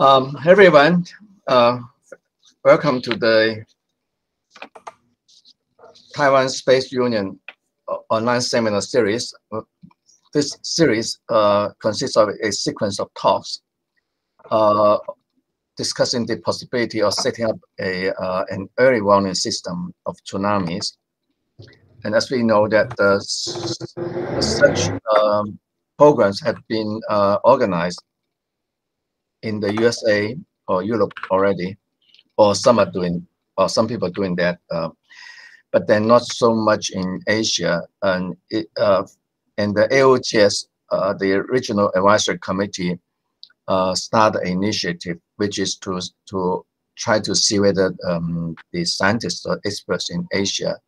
Everyone, welcome to the Taiwan Space Union online seminar series. This series consists of a sequence of talks discussing the possibility of setting up an early warning system of tsunamis. And as we know that such programs have been organized in the USA or Europe already, or some are doing, or some people are doing that, but then not so much in Asia. And the AOTS, the Regional Advisory Committee, started an initiative which is to try to see whether the scientists or experts in Asia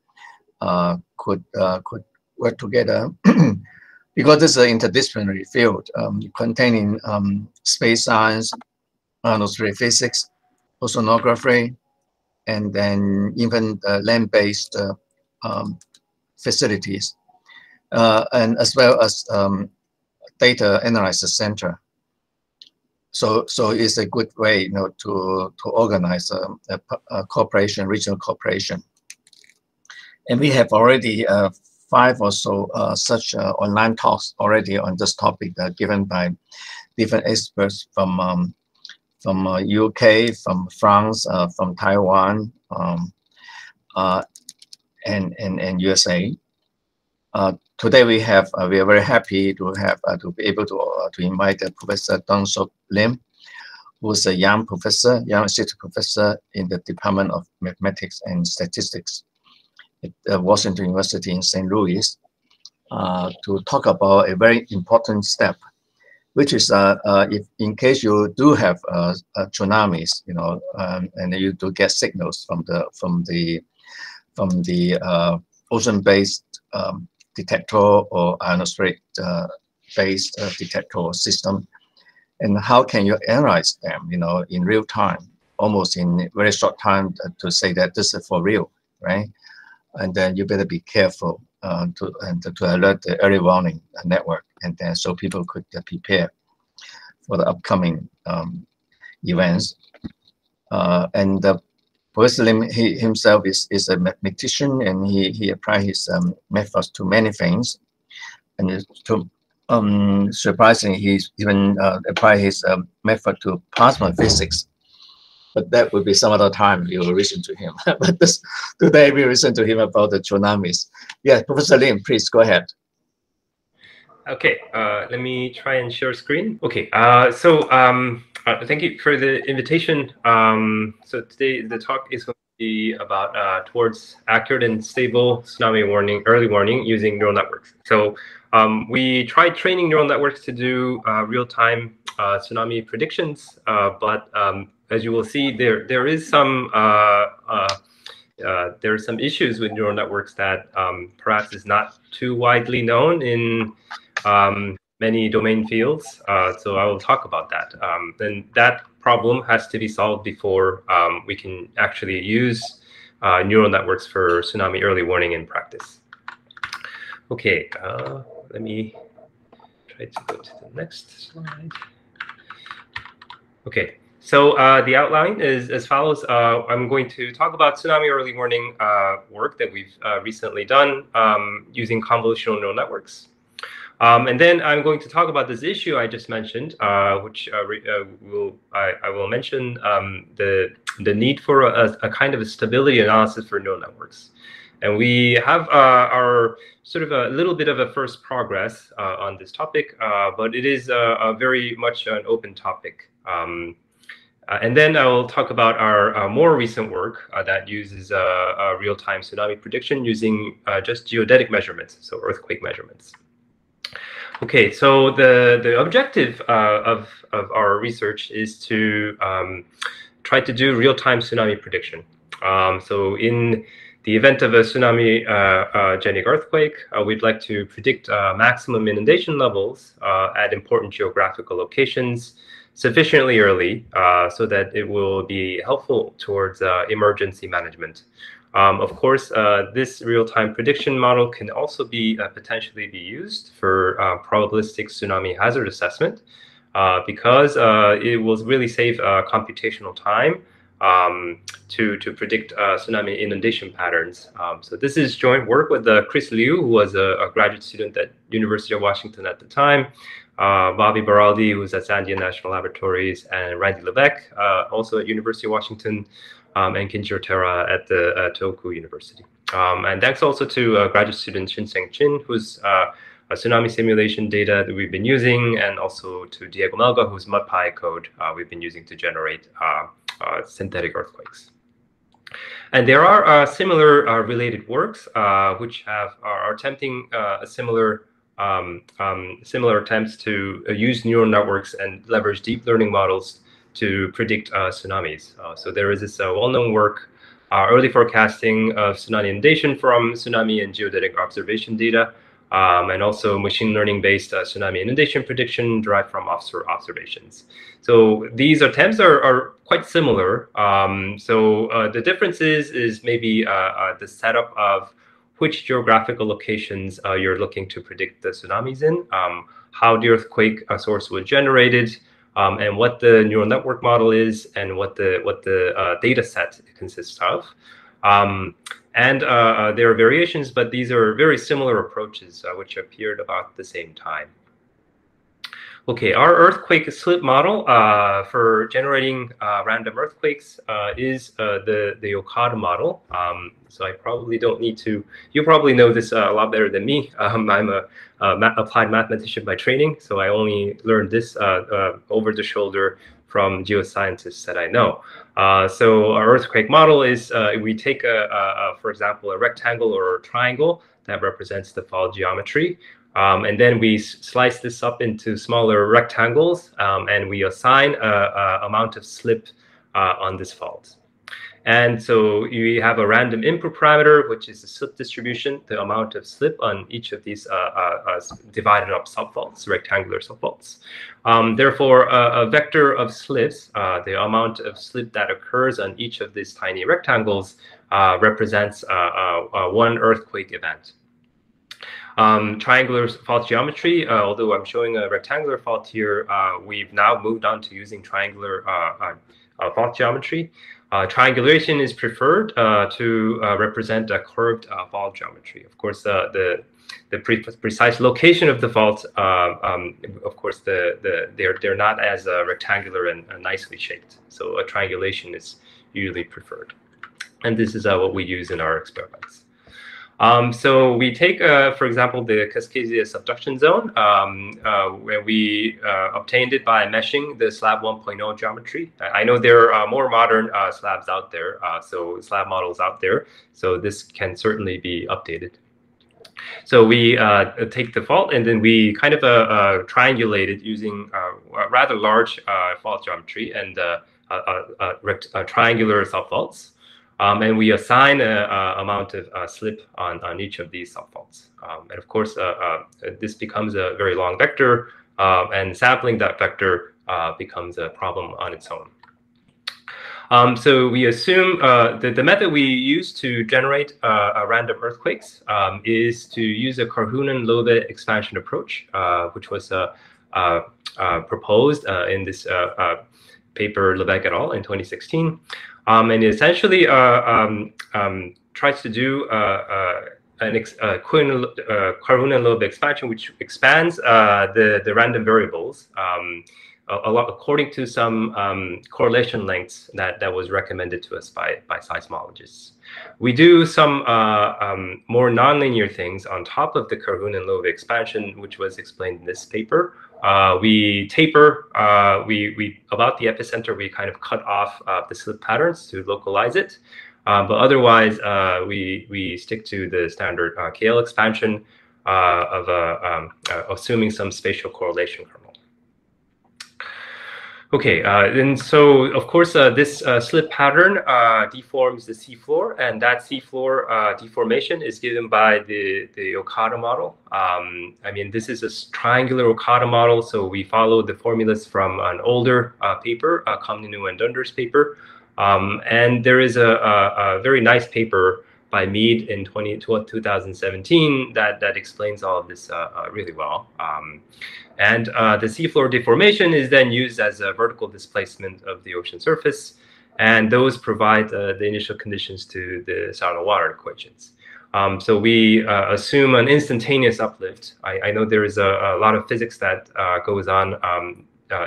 could work together. Because this is an interdisciplinary field containing space science, atmospheric physics, oceanography, and then even land-based facilities, and as well as data analysis center. So it's a good way, to organize a cooperation, regional cooperation. And we have already 5 or so such online talks already on this topic given by different experts from UK, from France, from Taiwan, and USA. Today we are very happy to have to be able to invite Professor Donsub Lim, who's a young assistant professor in the Department of Mathematics and Statistics at Washington University in St. Louis, to talk about a very important step, which is if in case you do have tsunamis, and you do get signals from the ocean-based detector or ionospheric based detector system, and how can you analyze them, in real time, almost in very short time, to say that this is for real, right? And then you better be careful to alert the early warning network, and then so people could prepare for the upcoming events. And Professor Lim himself is a mathematician, and he applied his methods to many things. And surprisingly, he's even applied his method to plasma physics. But that would be some other time we will listen to him. But today we listen to him about the tsunamis. Yeah, Professor Lim, please go ahead. Okay, let me try and share screen. Okay, thank you for the invitation. So today the talk is going to be about towards accurate and stable tsunami warning, early warning using neural networks. So we tried training neural networks to do real-time tsunami predictions, but as you will see, there is some there are some issues with neural networks that perhaps is not too widely known in many domain fields. So I will talk about that. Then that problem has to be solved before we can actually use neural networks for tsunami early warning in practice. Okay, let me try to go to the next slide. Okay, so the outline is as follows. I'm going to talk about tsunami early warning work that we've recently done using convolutional neural networks. And then I'm going to talk about this issue I just mentioned, which I will mention the need for a kind of a stability analysis for neural networks. And we have our sort of a little bit of a first progress on this topic, but it is a very much an open topic. And then I will talk about our more recent work that uses a real-time tsunami prediction using just geodetic measurements, so earthquake measurements. Okay, so the objective of our research is to try to do real-time tsunami prediction. So in the event of a tsunami-genic earthquake, we'd like to predict maximum inundation levels at important geographical locations sufficiently early so that it will be helpful towards emergency management. Of course, this real-time prediction model can also be potentially be used for probabilistic tsunami hazard assessment. because it will really save computational time to predict tsunami inundation patterns. So this is joint work with Chris Liu, who was a graduate student at University of Washington at the time, Bobby Baraldi, who was at Sandia National Laboratories, and Randy Levesque, also at University of Washington, and Kinji Otera at the Tohoku University. And thanks also to graduate student Shinseng Chin, who's a tsunami simulation data that we've been using, and also to Diego Melga, whose MudPy code we've been using to generate synthetic earthquakes. And there are similar related works which are attempting similar attempts to use neural networks and leverage deep learning models to predict tsunamis. So there is this well-known work, early forecasting of tsunami inundation from tsunami and geodetic observation data, and also machine learning-based tsunami inundation prediction derived from offshore observations. So these attempts are quite similar. The difference is maybe the setup of which geographical locations you're looking to predict the tsunamis in, how the earthquake source was generated, and what the neural network model is, and what the data set consists of. There are variations, but these are very similar approaches which appeared about the same time. Okay, our earthquake slip model for generating random earthquakes is the Okada model. So I probably don't need to, you probably know this a lot better than me. I'm a applied mathematician by training, so I only learned this over the shoulder from geoscientists that I know. So our earthquake model is we take, for example, a rectangle or a triangle that represents the fault geometry. And then we slice this up into smaller rectangles, and we assign an amount of slip on this fault. And so you have a random input parameter, which is the slip distribution, the amount of slip on each of these divided up subfaults, rectangular subfaults. Therefore, a vector of slips, the amount of slip that occurs on each of these tiny rectangles, represents one earthquake event. Triangular fault geometry, although I'm showing a rectangular fault here, we've now moved on to using triangular fault geometry. Triangulation is preferred to represent a curved fault geometry. Of course, the precise location of the fault, of course, they're not as rectangular and nicely shaped. So a triangulation is usually preferred. And this is what we use in our experiments. So we take, for example, the Cascadia subduction zone, where we obtained it by meshing the slab 1.0 geometry. I know there are more modern slabs out there, so slab models out there, so this can certainly be updated. So we take the fault, and then we kind of triangulate it using a rather large fault geometry and triangular subfaults. And we assign an amount of slip on each of these subfaults. And of course, this becomes a very long vector, and sampling that vector becomes a problem on its own. So we assume the method we use to generate random earthquakes is to use a Karhunen-Lobe expansion approach, which was proposed in this paper Levesque et al. In 2016. And it essentially tries to do Karhunen-Lobe expansion, which expands the random variables according to some correlation lengths that was recommended to us by seismologists. We do some more nonlinear things on top of the Karhunen-Lobe expansion, which was explained in this paper. We taper, we about the epicenter, we kind of cut off the slip patterns to localize it. But otherwise, we stick to the standard KL expansion of assuming some spatial correlation kernel. Okay, and so of course this slip pattern deforms the seafloor, and that seafloor deformation is given by the Okada model. I mean, this is a triangular Okada model, so we follow the formulas from an older paper, Komnenu and Dunder's paper. And there is a very nice paper by Mead in 2017 that explains all of this really well. And the seafloor deformation is then used as a vertical displacement of the ocean surface, and those provide the initial conditions to the shallow water equations. So we assume an instantaneous uplift. I know there is a lot of physics that goes on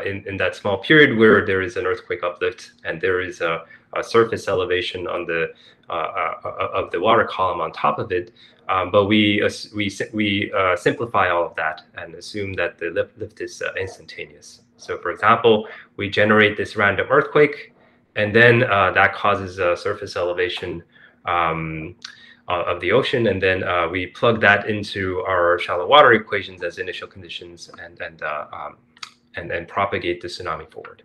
in that small period where there is an earthquake uplift and there is a surface elevation on the of the water column on top of it. But we simplify all of that and assume that the lift is instantaneous. So, for example, we generate this random earthquake, and then that causes a surface elevation of the ocean, and then we plug that into our shallow water equations as initial conditions, and then propagate the tsunami forward.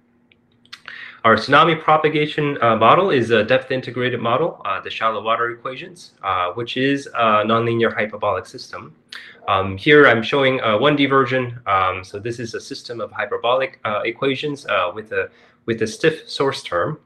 Our tsunami propagation model is a depth-integrated model, the shallow water equations, which is a nonlinear hyperbolic system. Here I'm showing a 1D version. So this is a system of hyperbolic equations with a stiff source term.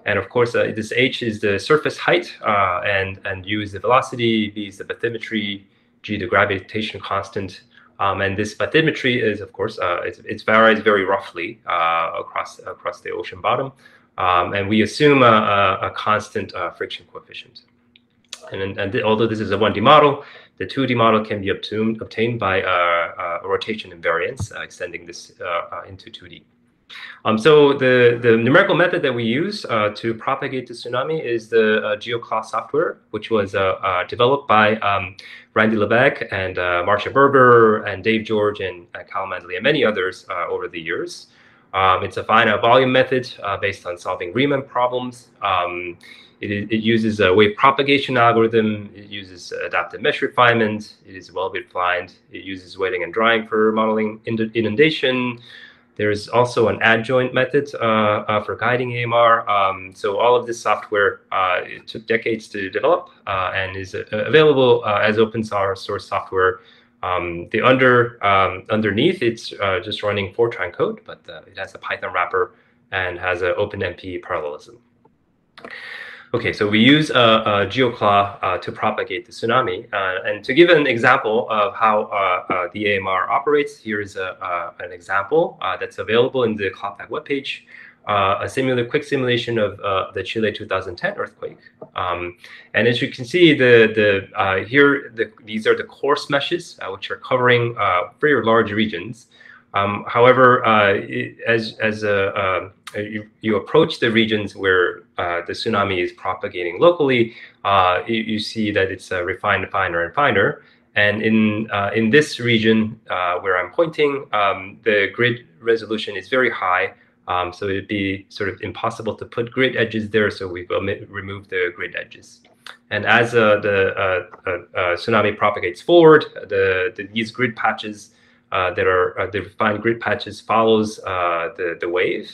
And of course, this h is the surface height, and u is the velocity, v is the bathymetry, g the gravitation constant. And this bathymetry is, of course, it varies very roughly across the ocean bottom, and we assume a constant friction coefficient. And although this is a 1D model, the 2D model can be obtained by rotation invariance, extending this into 2D. So the numerical method that we use to propagate the tsunami is the GeoClaw software, which was developed by Randy Lebec and Marcia Berger and Dave George and Cal Mandley and many others over the years. It's a finite volume method based on solving Riemann problems. It uses a wave propagation algorithm. It uses adaptive mesh refinement. It is well refined. It uses wetting and drying for modeling inundation. There's also an adjoint method for guiding AMR. So all of this software, it took decades to develop and is available as open source software. Underneath, it's just running Fortran code, but it has a Python wrapper and has an OpenMP parallelism. Okay, so we use a GeoClaw to propagate the tsunami. And to give an example of how the AMR operates, here is an example that's available in the ClawPack webpage, a quick simulation of the Chile 2010 earthquake. And as you can see, these are the coarse meshes, which are covering very large regions. However, as you approach the regions where the tsunami is propagating locally, you see that it's refined finer and finer. And in this region where I'm pointing, the grid resolution is very high. So it'd be sort of impossible to put grid edges there. So we've removed the grid edges. And as the tsunami propagates forward, these grid patches that are the refined grid patches follows the wave,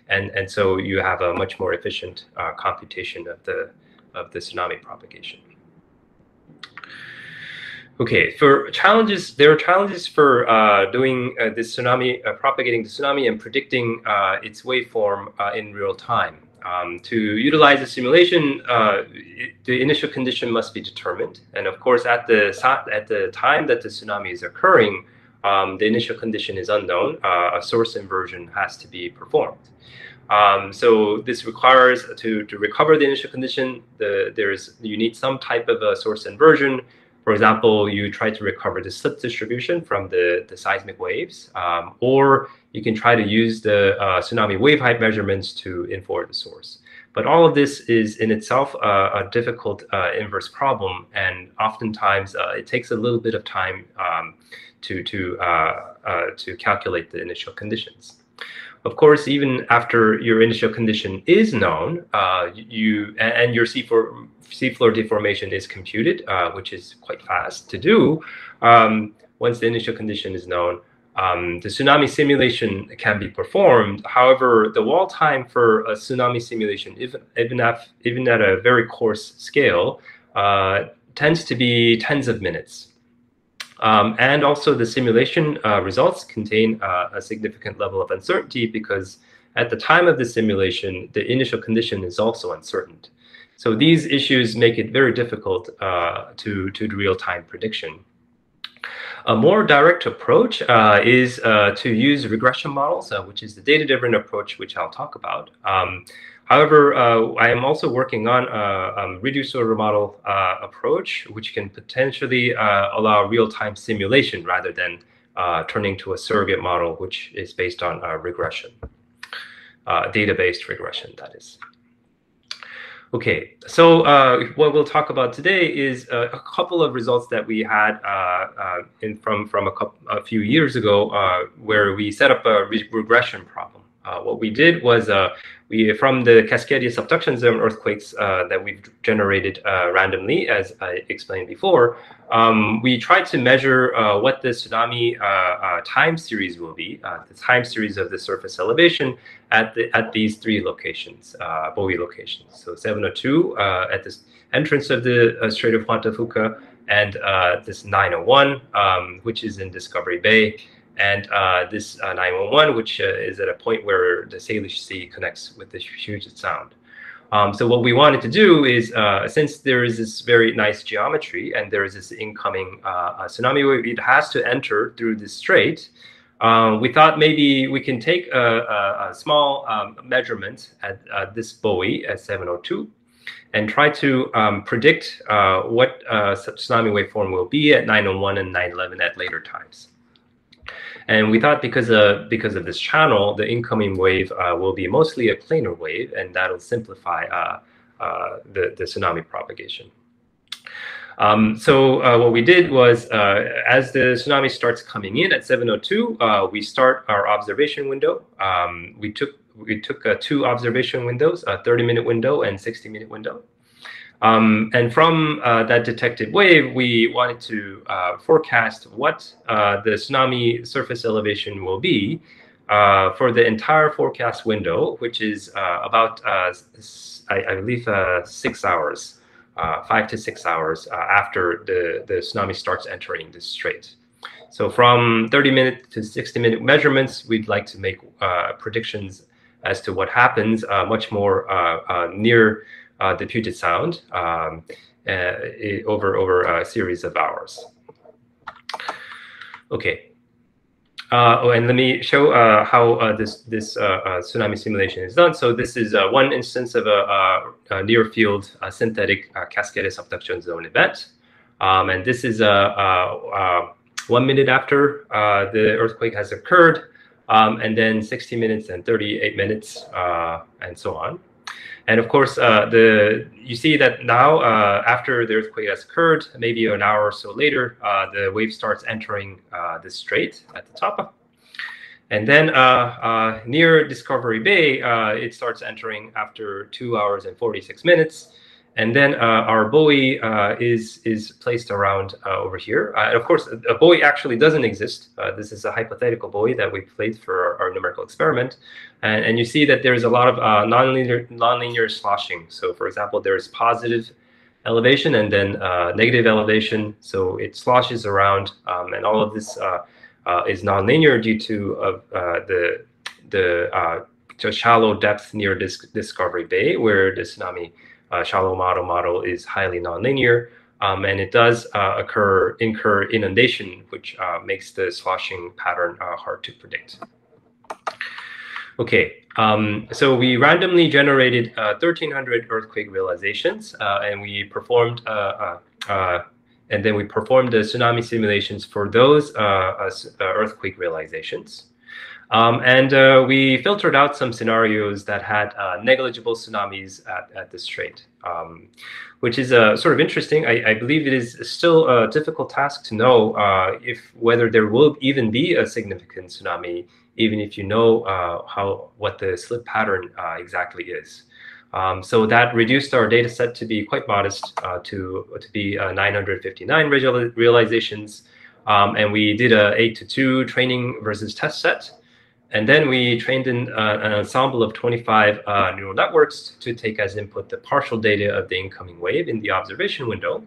and so you have a much more efficient computation of the tsunami propagation. Okay, there are challenges for doing this tsunami, propagating the tsunami and predicting its waveform in real time. To utilize the simulation, the initial condition must be determined, and of course, at the time that the tsunami is occurring, the initial condition is unknown. A source inversion has to be performed. So this requires to recover the initial condition. You need some type of a source inversion. For example, you try to recover the slip distribution from the seismic waves, or you can try to use the tsunami wave height measurements to inform the source. But all of this is in itself a difficult inverse problem, and oftentimes it takes a little bit of time to calculate the initial conditions. Of course, even after your initial condition is known, and your seafloor deformation is computed, which is quite fast to do. Once the initial condition is known, the tsunami simulation can be performed. However, the wall time for a tsunami simulation, even at a very coarse scale, tends to be tens of minutes. And also the simulation results contain a significant level of uncertainty because at the time of the simulation, the initial condition is also uncertain. So these issues make it very difficult to do real-time prediction. A more direct approach is to use regression models, which is the data-driven approach, which I'll talk about. However, I am also working on a reduced order model approach, which can potentially allow real-time simulation rather than turning to a surrogate model, which is based on regression, data-based regression, that is. Okay, so what we'll talk about today is a couple of results that we had from a few years ago, where we set up a regression problem. What we did was from the Cascadia subduction zone earthquakes that we've generated randomly, as I explained before, we tried to measure what the tsunami time series will be, the time series of the surface elevation at these three locations, buoy locations. So 702 at this entrance of the Strait of Juan de Fuca, and this 901, which is in Discovery Bay, and this 911, which is at a point where the Salish Sea connects with the Puget Sound. So what we wanted to do is, since there is this very nice geometry and there is this incoming tsunami wave, it has to enter through this strait. We thought maybe we can take a small measurement at this buoy at 702 and try to predict what tsunami waveform will be at 901 and 911 at later times. And we thought because of this channel, the incoming wave will be mostly a planar wave, and that'll simplify the tsunami propagation. So what we did was, as the tsunami starts coming in at 702, we start our observation window. We took two observation windows, a 30-minute window and 60-minute window. And from that detected wave, we wanted to forecast what the tsunami surface elevation will be for the entire forecast window, which is about, I believe, 6 hours, 5 to 6 hours after the tsunami starts entering the strait. So from 30-minute to 60-minute measurements, we'd like to make predictions as to what happens much more near the Puget Sound over a series of hours. Okay. Oh, and let me show how this tsunami simulation is done. So this is one instance of a near-field synthetic Cascadia subduction zone event. And this is 1 minute after the earthquake has occurred, and then 60 minutes and 38 minutes, and so on. And of course, you see that now, after the earthquake has occurred, maybe an hour or so later, the wave starts entering the strait at the top. And then near Discovery Bay, it starts entering after 2 hours and 46 minutes. And then our buoy is placed around over here. Of course, a buoy actually doesn't exist. This is a hypothetical buoy that we played for our numerical experiment. And you see that there's a lot of nonlinear sloshing. So for example, there's positive elevation and then negative elevation. So it sloshes around, and all of this is nonlinear due to the shallow depth near Discovery Bay, where the tsunami shallow model is highly nonlinear, and it does incur inundation, which makes the sloshing pattern hard to predict. Okay, so we randomly generated 1,300 earthquake realizations, and we performed the tsunami simulations for those earthquake realizations. And we filtered out some scenarios that had negligible tsunamis at the strait, which is sort of interesting. I believe it is still a difficult task to know whether there will even be a significant tsunami, even if you know what the slip pattern exactly is. So that reduced our data set to be quite modest, to be 959 realizations, and we did a 8-to-2 training versus test set. And then we trained in an ensemble of 25 neural networks to take as input the partial data of the incoming wave in the observation window.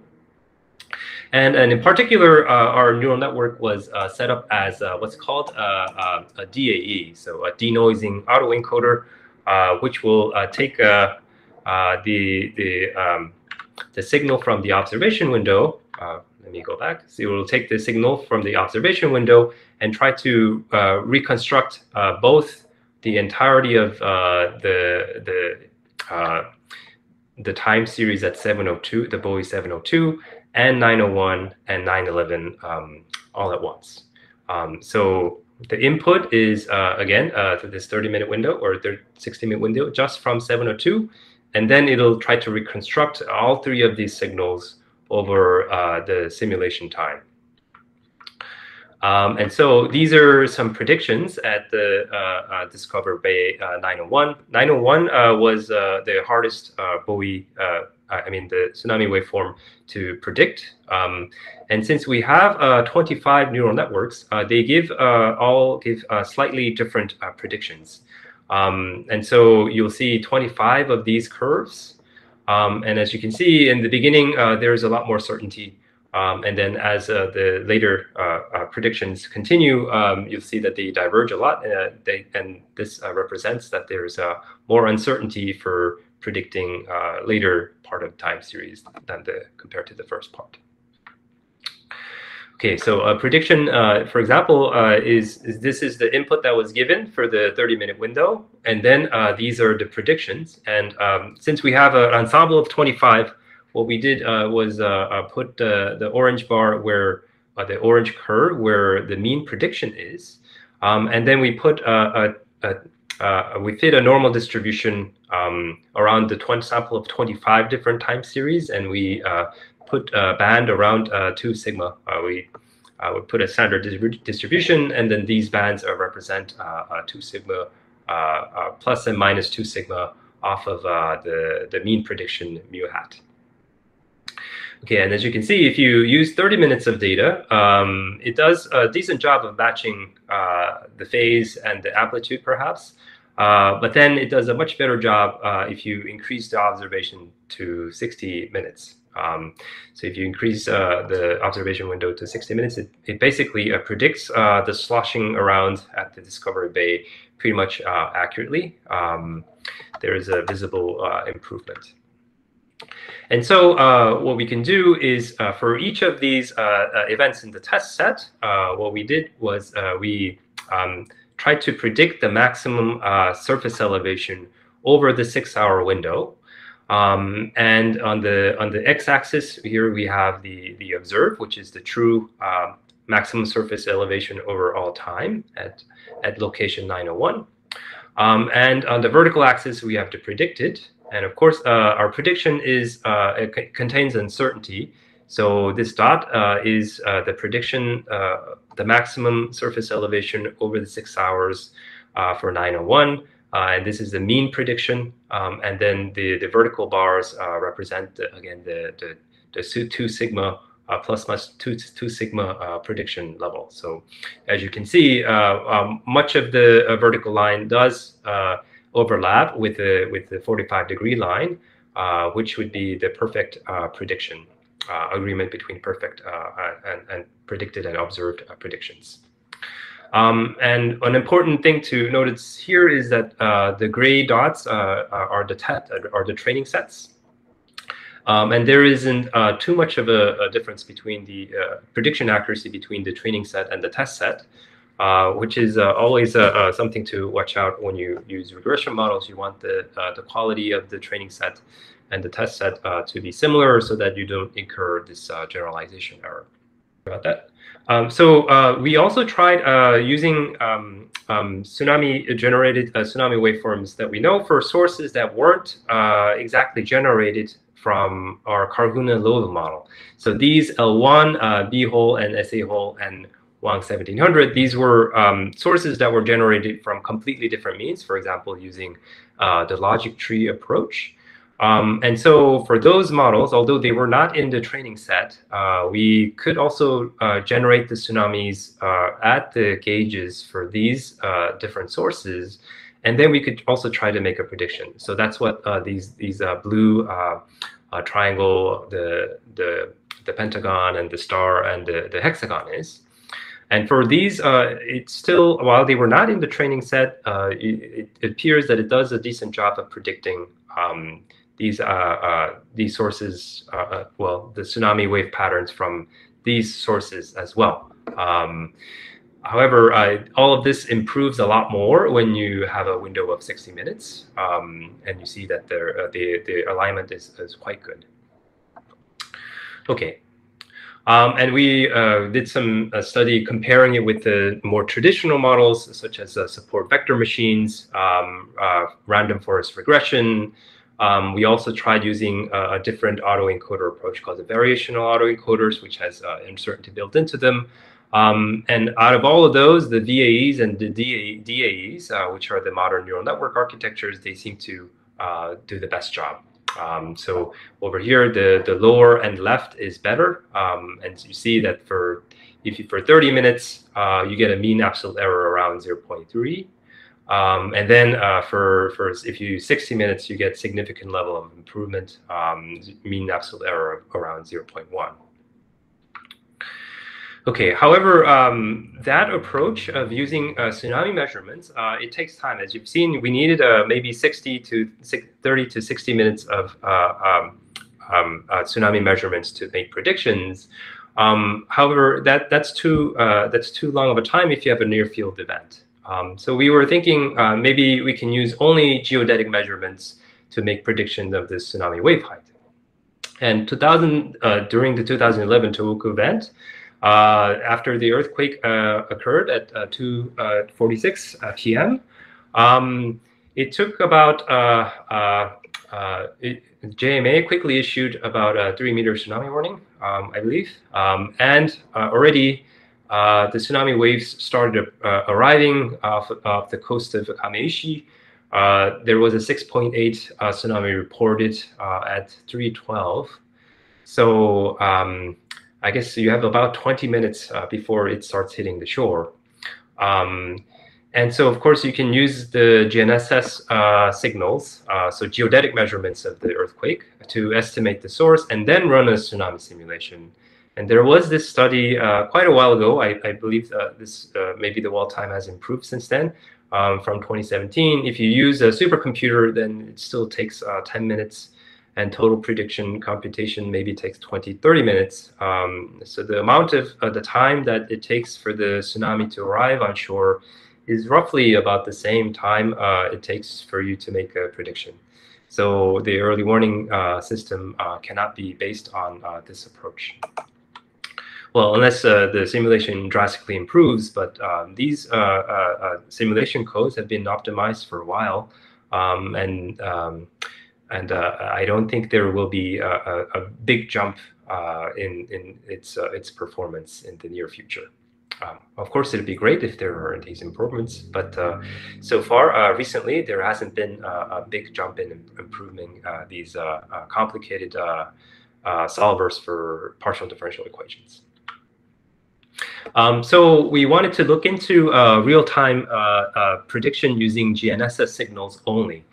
And in particular, our neural network was set up as what's called a DAE, so a denoising autoencoder, which will take the signal from the observation window. Let me go back. So it will take the signal from the observation window and try to reconstruct both the entirety of the time series at 702, the Bowie 702, and 901 and 911 all at once. So the input is, again, to this 30-minute window or 60-minute window just from 702. And then it'll try to reconstruct all three of these signals over the simulation time. And so these are some predictions at the Discover Bay 901. 901 was the hardest Bowie, the tsunami waveform to predict. And since we have 25 neural networks, they all give slightly different predictions. And so you'll see 25 of these curves. And as you can see in the beginning, there's a lot more certainty. And then as the later predictions continue, you'll see that they diverge a lot. And this represents that there's more uncertainty for predicting later part of time series than compared to the first part. Okay, so a prediction, for example, this is the input that was given for the 30-minute window. And then these are the predictions. And since we have an ensemble of 25, what we did was put the orange bar where the orange curve where the mean prediction is. And then we put we fit a normal distribution around the sample of 25 different time series, and we put a band around 2 sigma. We would put a standard distribution, and then these bands represent 2 sigma plus and minus 2 sigma off of the mean prediction mu hat. Okay, and as you can see, if you use 30 minutes of data, it does a decent job of matching the phase and the amplitude, perhaps. But then it does a much better job if you increase the observation to 60 minutes. So if you increase the observation window to 60 minutes, it basically predicts the sloshing around at the Discovery Bay pretty much accurately. There is a visible improvement. And so what we can do is for each of these events in the test set, what we did was we tried to predict the maximum surface elevation over the 6-hour window. And on the x-axis here we have the observed, which is the true maximum surface elevation over all time at location 901. And on the vertical axis we have the predicted. And of course, our prediction it contains uncertainty. So this dot is the prediction, the maximum surface elevation over the 6 hours for 901. And this is the mean prediction. And then the vertical bars represent, again, the 2 sigma plus 2 sigma prediction level. So as you can see, much of the vertical line does overlap with the 45-degree line, which would be the perfect prediction agreement between perfect and predicted and observed predictions. And an important thing to notice here is that the gray dots are the training sets. And there isn't too much of a difference between the prediction accuracy between the training set and the test set. Which is always something to watch out when you use regression models. You want the quality of the training set and the test set to be similar so that you don't incur this generalization error. About that. So we also tried using tsunami-generated tsunami waveforms that we know for sources that weren't exactly generated from our Karhuna-Lowell model. So these L1, B hole, and SA hole, and Wang 1700, these were sources that were generated from completely different means, for example, using the logic tree approach. And so for those models, although they were not in the training set, we could also generate the tsunamis at the gauges for these different sources. And then we could also try to make a prediction. So that's what these blue triangle, the pentagon, and the star, and the hexagon is. And for these, it's still, while they were not in the training set, it appears that it does a decent job of predicting sources, well, the tsunami wave patterns from these sources as well. However, all of this improves a lot more when you have a window of 60 minutes, and you see that the alignment is quite good. Okay. And we did some study comparing it with the more traditional models, such as support vector machines, random forest regression. We also tried using a different autoencoder approach called the variational autoencoders, which has uncertainty built into them. And out of all of those, the VAEs and the DAEs, which are the modern neural network architectures, they seem to do the best job. So over here, the lower and left is better, and you see that for 30 minutes, you get a mean absolute error around 0.3, and then for if you 60 minutes, you get significant level of improvement, mean absolute error around 0.1. Okay, however, that approach of using tsunami measurements, it takes time. As you've seen, we needed maybe 30 to 60 minutes of tsunami measurements to make predictions. However, that's too long of a time if you have a near field event. So we were thinking maybe we can use only geodetic measurements to make predictions of the tsunami wave height. And during the 2011 Tohoku event, after the earthquake occurred at 2:46 p.m., it took about JMA quickly issued about a 3-meter tsunami warning, I believe, and already the tsunami waves started arriving off the coast of Kameishi. There was a 6.8 tsunami reported at 3:12. So I guess you have about 20 minutes before it starts hitting the shore. And so, of course, you can use the GNSS signals, so geodetic measurements of the earthquake, to estimate the source and then run a tsunami simulation. And there was this study quite a while ago. I believe maybe the wall time has improved since then, from 2017. If you use a supercomputer, then it still takes 10 minutes. And total prediction computation maybe takes 20-30 minutes. So the amount of the time that it takes for the tsunami to arrive on shore is roughly about the same time it takes for you to make a prediction. So the early warning system cannot be based on this approach. Well, unless the simulation drastically improves, but these simulation codes have been optimized for a while, and I don't think there will be a big jump in its performance in the near future. Of course, it'd be great if there are these improvements, but so far, recently, there hasn't been a big jump in improving these complicated solvers for partial differential equations. So we wanted to look into real-time prediction using GNSS signals only.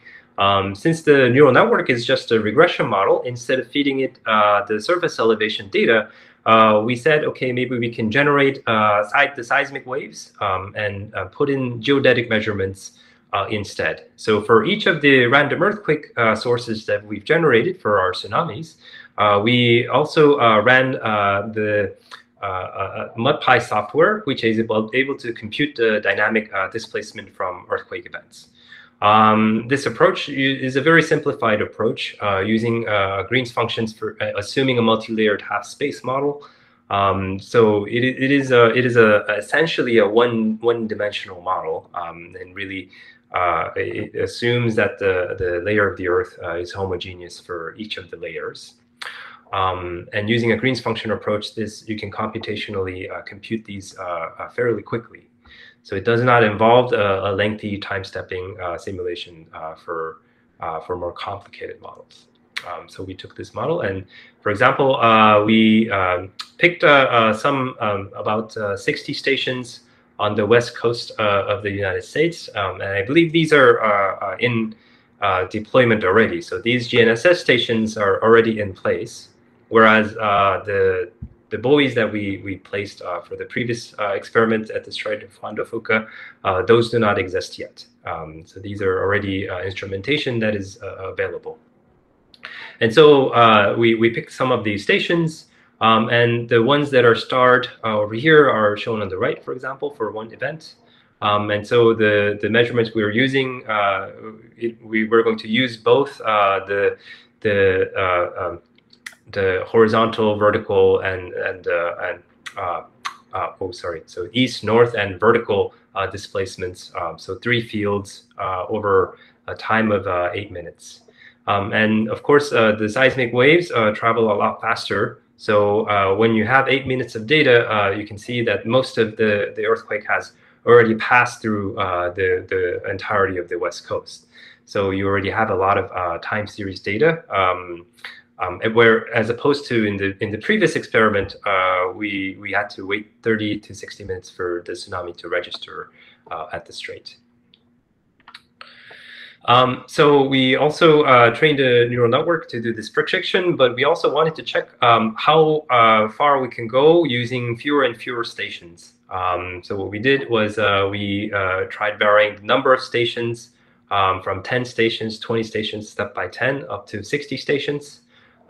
Since the neural network is just a regression model, instead of feeding it the surface elevation data, we said, okay, maybe we can generate the seismic waves and put in geodetic measurements instead. So for each of the random earthquake sources that we've generated for our tsunamis, we also ran the MudPy software, which is able to compute the dynamic displacement from earthquake events. This approach is a very simplified approach using Green's functions for assuming a multi-layered half-space model. So it is essentially a one-dimensional model, and really it assumes that the layer of the Earth is homogeneous for each of the layers. And using a Green's function approach, you can computationally compute these fairly quickly. So it does not involve a lengthy time-stepping simulation for more complicated models. So we took this model, and for example, we picked about 60 stations on the west coast of the United States, and I believe these are in deployment already. So these GNSS stations are already in place, whereas the buoys that we placed for the previous experiment at the Strait of Juan de Fuca, those do not exist yet. So these are already instrumentation that is available. And so we picked some of these stations, and the ones that are starred over here are shown on the right, for example, for one event. And so the measurements we were using, we were going to use both the horizontal, vertical, so east, north, and vertical displacements. So 3 fields over a time of 8 minutes. And of course, the seismic waves travel a lot faster. So when you have 8 minutes of data, you can see that most of the earthquake has already passed through the entirety of the West Coast. So you already have a lot of time series data. Where, as opposed to in the previous experiment, we had to wait 30 to 60 minutes for the tsunami to register at the strait. So we also trained a neural network to do this prediction, but we also wanted to check how far we can go using fewer and fewer stations. So what we did was we tried varying the number of stations from 10 stations, 20 stations, step by 10, up to 60 stations.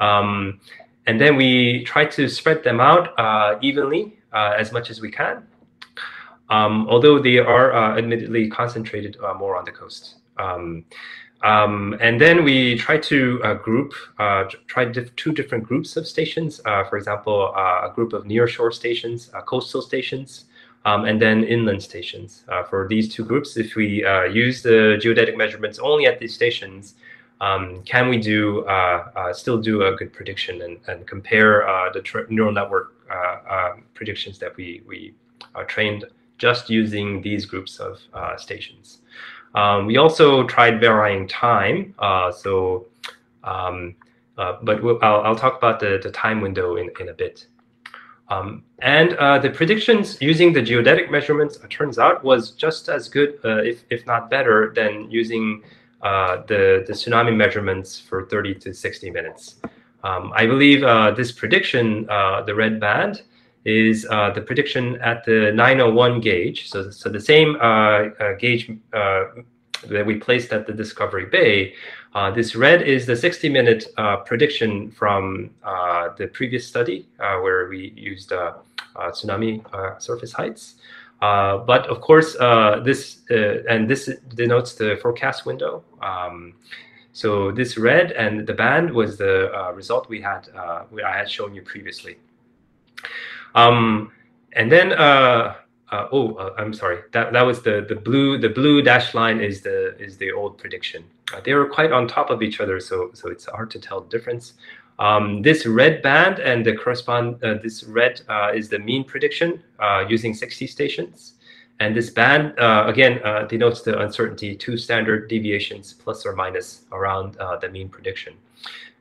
And then we tried to spread them out evenly as much as we can, although they are admittedly concentrated more on the coast. And then we tried to tried 2 different groups of stations. For example, a group of nearshore stations, coastal stations, and then inland stations. For these 2 groups, if we use the geodetic measurements only at these stations, can we still do a good prediction and compare the neural network predictions that we trained just using these groups of stations? We also tried varying time. But I'll talk about the time window in a bit. And the predictions using the geodetic measurements, turns out, was just as good, if not better, than using the tsunami measurements for 30 to 60 minutes. I believe this prediction, the red band, is the prediction at the 901 gauge. So the same gauge that we placed at the Discovery Bay. This red is the 60-minute prediction from the previous study where we used tsunami surface heights. But of course, this denotes the forecast window. So this red and the band was the result I had shown you previously. And then I'm sorry, that was the blue dashed line is the old prediction. They were quite on top of each other, so it's hard to tell the difference. This red band and this red is the mean prediction using 60 stations, and this band again denotes the uncertainty, 2 standard deviations plus or minus around the mean prediction,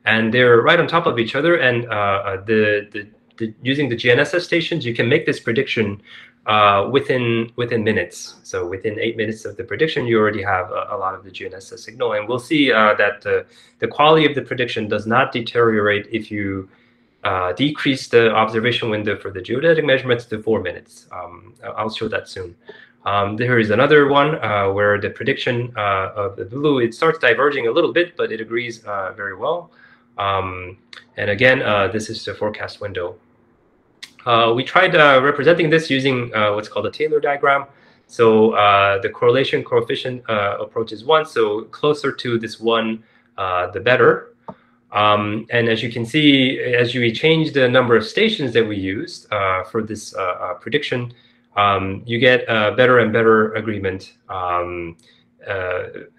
and they're right on top of each other. And using the GNSS stations, you can make this prediction within minutes. So within 8 minutes of the prediction, you already have a lot of the GNSS signal. And we'll see that the quality of the prediction does not deteriorate if you decrease the observation window for the geodetic measurements to 4 minutes. I'll show that soon. There is another one where the prediction of the blue, it starts diverging a little bit, but it agrees very well. And again, this is the forecast window. We tried representing this using what's called a Taylor diagram. So the correlation coefficient approach is 1, so closer to this 1, the better. And as you can see, as we change the number of stations that we used for this prediction, you get a better and better agreement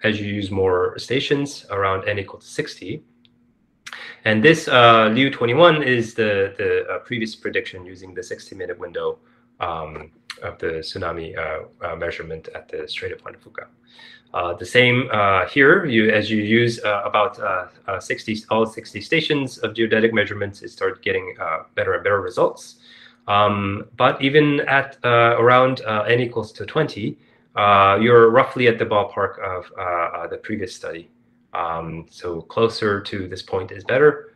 as you use more stations around n equal to 60. And this Liu 21 is the previous prediction using the 60-minute window of the tsunami measurement at the Strait of Juan de Fuca. The same here, as you use about all 60 stations of geodetic measurements, it starts getting better and better results. But even at around n equals to 20, you're roughly at the ballpark of the previous study. So closer to this point is better.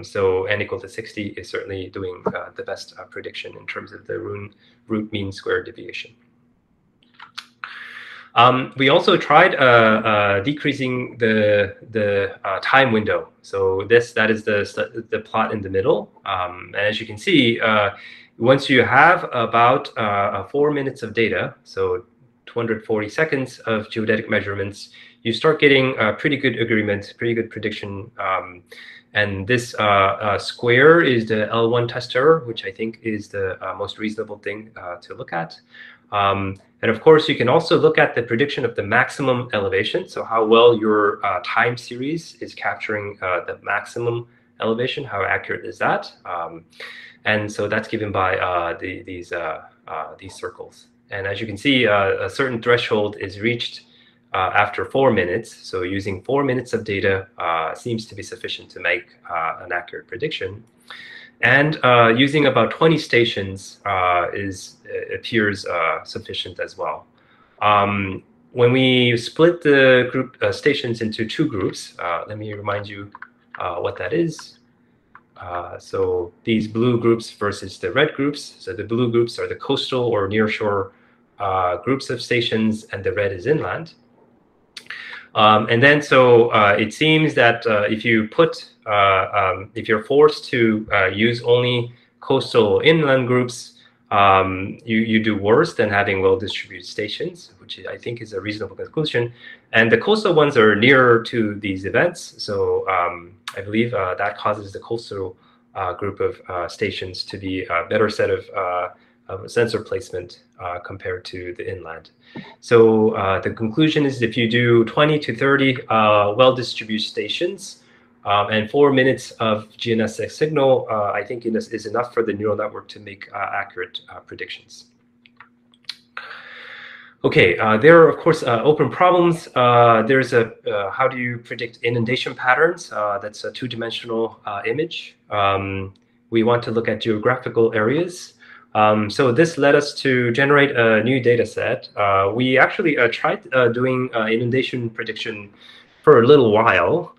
So n equal to 60 is certainly doing the best prediction in terms of the root mean square deviation. We also tried decreasing the time window. So that is the plot in the middle. And as you can see, once you have about 4 minutes of data, so 240 seconds of geodetic measurements, you start getting pretty good agreement, pretty good prediction. And this square is the L1 test error, which I think is the most reasonable thing to look at. And of course, you can also look at the prediction of the maximum elevation. So how well your time series is capturing the maximum elevation, how accurate is that? And so that's given by these circles. And as you can see, a certain threshold is reached after 4 minutes. So using 4 minutes of data seems to be sufficient to make an accurate prediction. And using about 20 stations appears sufficient as well. When we split the group stations into 2 groups, let me remind you what that is. So these blue groups versus the red groups. So the blue groups are the coastal or nearshore groups of stations, and the red is inland. And then so it seems that if you put if you're forced to use only coastal inland groups, you do worse than having well-distributed stations, which I think is a reasonable conclusion. And the coastal ones are nearer to these events, so I believe that causes the coastal group of stations to be a better set of sensor placement compared to the inland. So the conclusion is if you do 20 to 30 well-distributed stations and 4 minutes of GNSS signal, I think is enough for the neural network to make accurate predictions. Okay, there are, of course, open problems. There's a how do you predict inundation patterns? That's a 2-dimensional image. We want to look at geographical areas. So this led us to generate a new data set. We actually tried doing inundation prediction for a little while,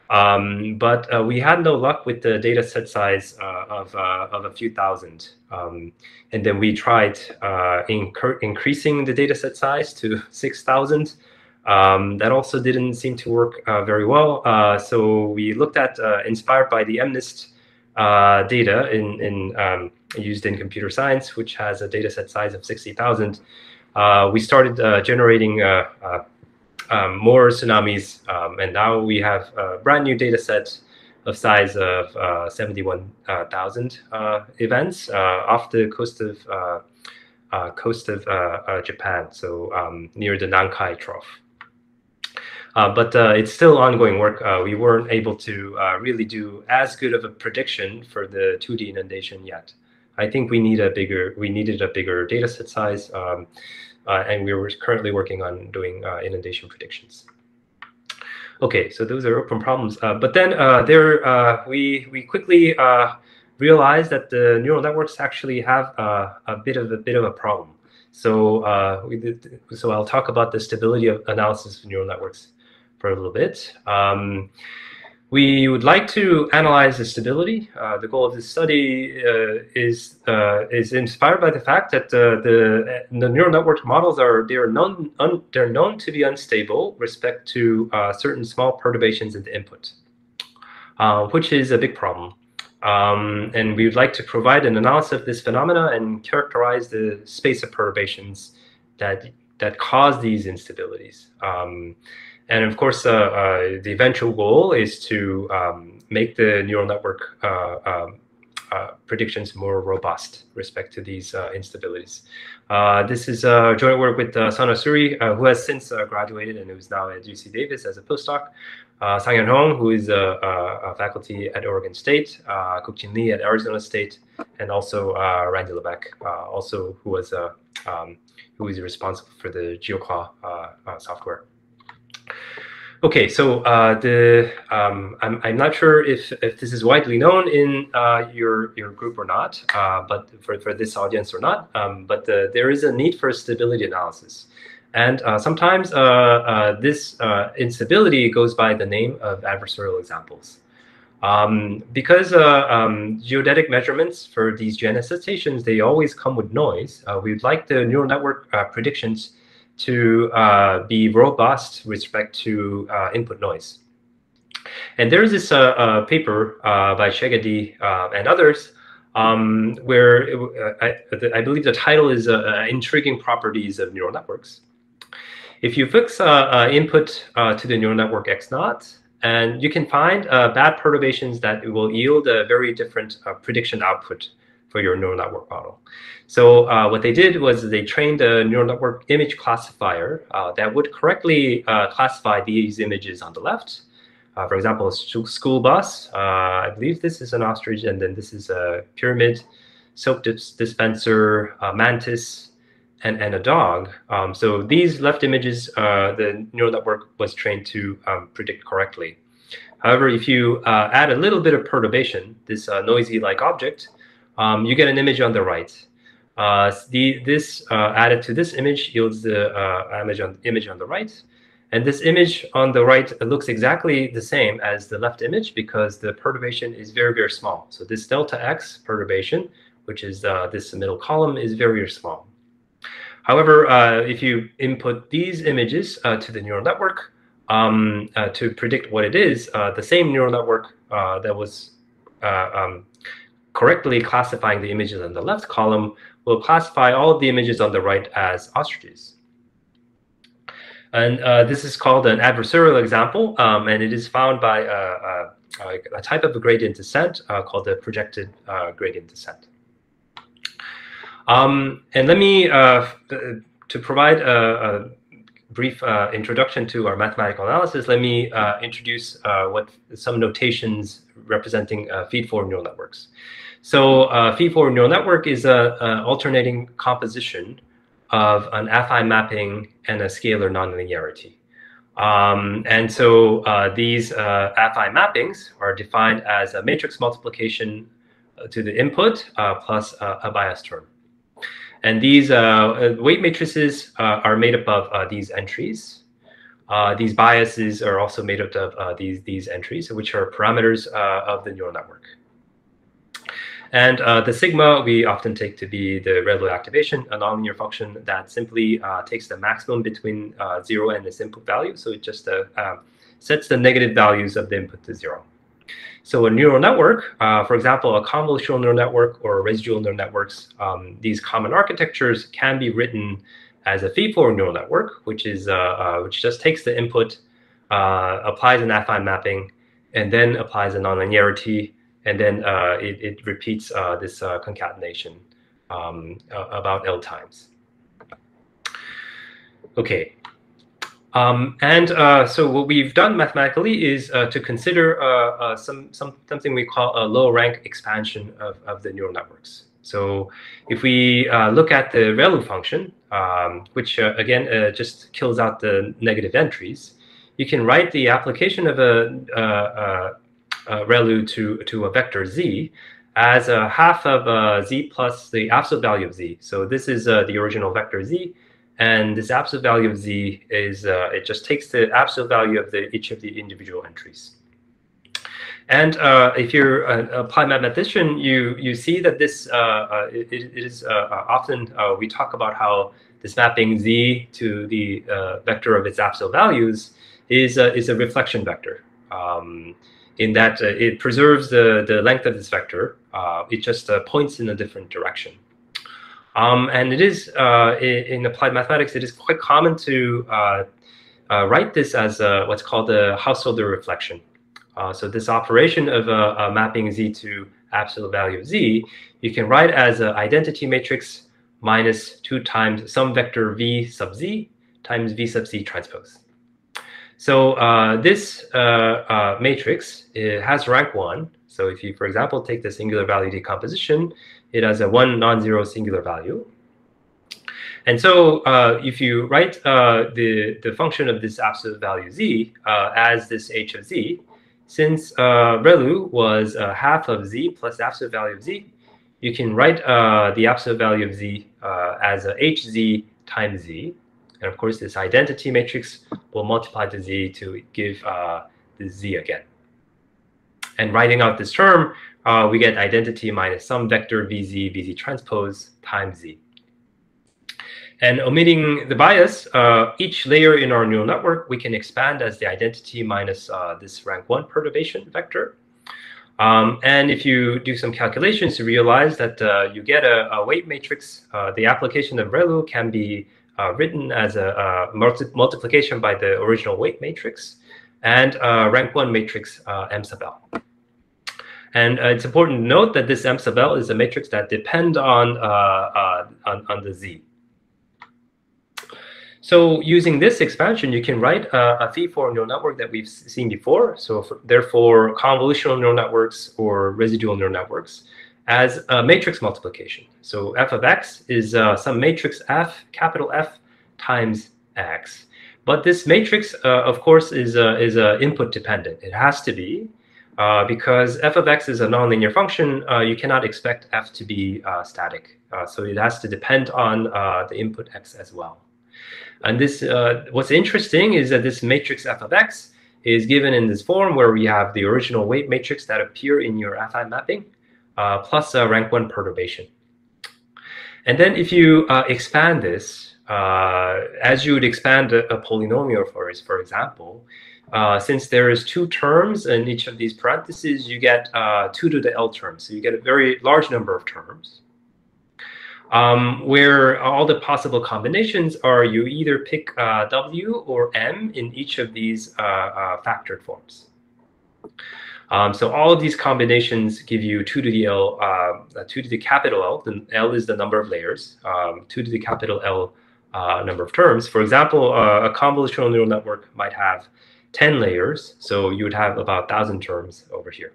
but we had no luck with the data set size of a few thousand. And then we tried increasing the data set size to 6,000. That also didn't seem to work very well. So we looked at, inspired by the MNIST data used in computer science, which has a data set size of 60,000. We started generating more tsunamis, and now we have a brand new data set of size of 71,000 events off the coast of Japan, so near the Nankai Trough. But it's still ongoing work. We weren't able to really do as good of a prediction for the 2D inundation yet. I think we needed a bigger data set size, and we were currently working on doing inundation predictions. Okay, so those are open problems. But then we quickly realized that the neural networks actually have a bit of a problem. So I'll talk about the stability of analysis of neural networks for a little bit. We would like to analyze the stability. The goal of this study is inspired by the fact that the neural network models they're known to be unstable with respect to certain small perturbations in the input, which is a big problem. And we would like to provide an analysis of this phenomena and characterize the space of perturbations that cause these instabilities. And of course, the eventual goal is to make the neural network predictions more robust with respect to these instabilities. This is joint work with Sana Suri, who has since graduated and who's now at UC Davis as a postdoc. Sang-Hyun Hong, who is a faculty at Oregon State, Kuk-Jin Lee at Arizona State, and also Randy Lebeck, also who is responsible for the GeoQual software. Okay, so I'm not sure if this is widely known in your group or not, but for this audience or not, but there is a need for stability analysis. And sometimes this instability goes by the name of adversarial examples. Because geodetic measurements for these GNSS stations, they always come with noise. We would like the neural network predictions to be robust with respect to input noise. And there's this paper by Shegedi and others where I believe the title is Intriguing Properties of Neural Networks. If you fix input to the neural network X0, and you can find bad perturbations that will yield a very different prediction output for your neural network model. So what they did was they trained a neural network image classifier that would correctly classify these images on the left. For example, a school bus, I believe this is an ostrich, and then this is a pyramid, soap dispenser, mantis, and a dog. So these left images, the neural network was trained to predict correctly. However, if you add a little bit of perturbation, this noisy-like object, you get an image on the right. This added to this image yields the image on the right. And this image on the right looks exactly the same as the left image because the perturbation is very, very small. So this delta X perturbation, which is this middle column, is very, very small. However, if you input these images to the neural network to predict what it is, the same neural network that was correctly classifying the images in the left column will classify all of the images on the right as ostriches. And this is called an adversarial example, and it is found by a type of a gradient descent called the projected gradient descent. And let me, to provide a brief introduction to our mathematical analysis, let me introduce some notations representing feed-forward neural networks. So feed-forward neural network is an alternating composition of an affine mapping and a scalar nonlinearity. And so these affine mappings are defined as a matrix multiplication to the input plus a bias term. And these weight matrices are made up of these entries. These biases are also made up of these entries, which are parameters of the neural network. And the sigma we often take to be the ReLU activation, a nonlinear function that simply takes the maximum between 0 and its input value. So it just sets the negative values of the input to 0. So a neural network, for example, a convolutional neural network or residual neural networks, these common architectures can be written as a feed-forward neural network, which just takes the input, applies an affine mapping, and then applies a nonlinearity, and then it repeats this concatenation about L times. Okay. So what we've done mathematically is to consider something we call a low rank expansion of the neural networks. So if we look at the ReLU function, which again just kills out the negative entries, you can write the application of a ReLU to a vector z as a half of z plus the absolute value of z. So this is the original vector z. And this absolute value of z is, it just takes the absolute value of each of the individual entries. And if you're an applied mathematician, you see that this, it is often, we talk about how this mapping z to the vector of its absolute values is a reflection vector. In that it preserves the length of this vector. It just points in a different direction. And it is, in applied mathematics, it is quite common to write this as what's called a Householder reflection. So this operation of mapping z to absolute value of z, you can write as an identity matrix minus 2 times some vector v sub z times v sub z transpose. So this matrix, it has rank 1. So if you, for example, take the singular value decomposition, it has a 1 non-zero singular value. And so if you write the function of this absolute value z as this h of z, since ReLU was half of z plus absolute value of z, you can write the absolute value of z as a hz times z. And of course, this identity matrix will multiply the z to give the z again. And writing out this term, we get identity minus some vector vz transpose times z. And omitting the bias, each layer in our neural network, we can expand as the identity minus this rank 1 perturbation vector. And if you do some calculations, you realize that you get a weight matrix. The application of ReLU can be written as a multiplication by the original weight matrix and rank 1 matrix M sub L. And it's important to note that this M sub L is a matrix that depends on the Z. So using this expansion, you can write a feed-forward neural network that we've seen before. So therefore, convolutional neural networks or residual neural networks as a matrix multiplication. So f of x is some matrix f, capital F, times x. But this matrix, of course, is input dependent. It has to be, because f of x is a nonlinear function. You cannot expect f to be static. So it has to depend on the input x as well. And this, what's interesting is that this matrix f of x is given in this form where we have the original weight matrix that appear in your Fi mapping, plus a rank 1 perturbation. And then if you expand this, as you would expand a polynomial for example, since there is 2 terms in each of these parentheses, you get 2 to the L terms. So you get a very large number of terms. Where all the possible combinations are you either pick W or M in each of these factored forms. So all of these combinations give you 2 to the L, 2 to the capital L. Then L is the number of layers. 2 to the capital L number of terms. For example, a convolutional neural network might have 10 layers. So you would have about 1,000 terms over here.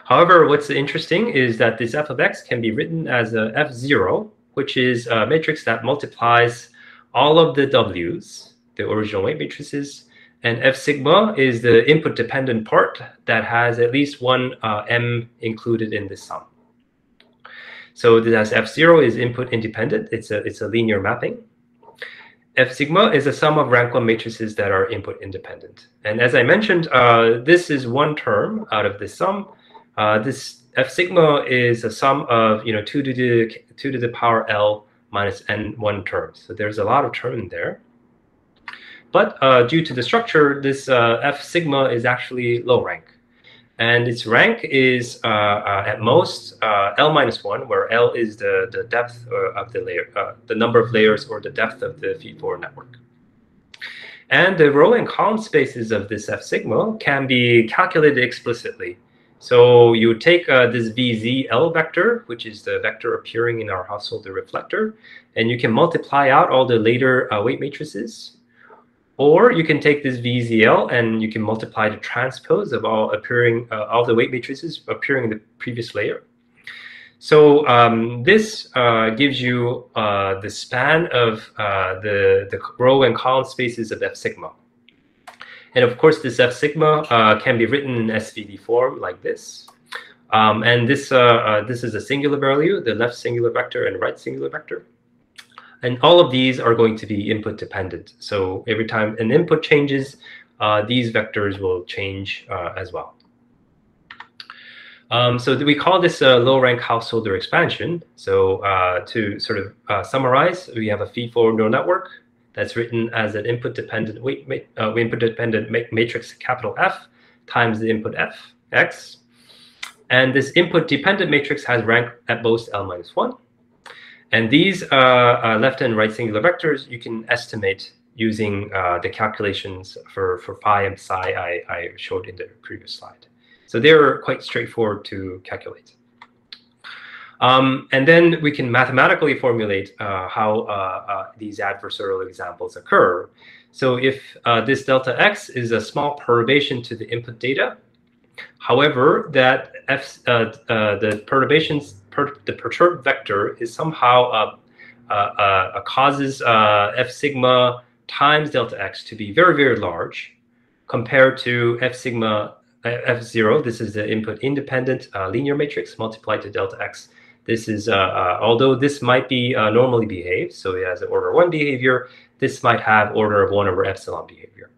However, what's interesting is that this f of x can be written as a f0, which is a matrix that multiplies all of the w's, the original weight matrices, and f sigma is the input-dependent part that has at least one m included in this sum. So this f0 is input-independent. It's a linear mapping. F sigma is a sum of rank 1 matrices that are input-independent. And as I mentioned, this is one term out of this sum. This f sigma is a sum of 2 to the power L minus n1 terms. So there's a lot of term there. But due to the structure, this f sigma is actually low rank. And its rank is at most L minus 1, where L is the depth of the layer, the number of layers or the depth of the feed-forward network. And the row and column spaces of this f sigma can be calculated explicitly. So you take this VZL vector, which is the vector appearing in our Hausdorff reflector, and you can multiply out all the later weight matrices. Or you can take this VZL and you can multiply the transpose of all the weight matrices appearing in the previous layer. So this gives you the span of the row and column spaces of f sigma. And of course, this f sigma can be written in SVD form like this. And this is a singular value, the left singular vector and right singular vector. And all of these are going to be input dependent. So every time an input changes, these vectors will change as well. So we call this a low-rank Hausdorff expansion. So to sort of summarize, we have a feed-forward neural network that's written as an input-dependent matrix capital F times the input f, x. And this input-dependent matrix has rank at most L minus 1. And these left and right singular vectors, you can estimate using the calculations for phi and psi I showed in the previous slide. So they're quite straightforward to calculate. And then we can mathematically formulate how these adversarial examples occur. So if this delta x is a small perturbation to the input data, however, that the perturbed vector is somehow causes f sigma times delta x to be very, very large compared to f sigma f0. This is the input independent linear matrix multiplied to delta x. This is, although this might be normally behaved, so it has an order 1 behavior, this might have order of 1 over epsilon behavior.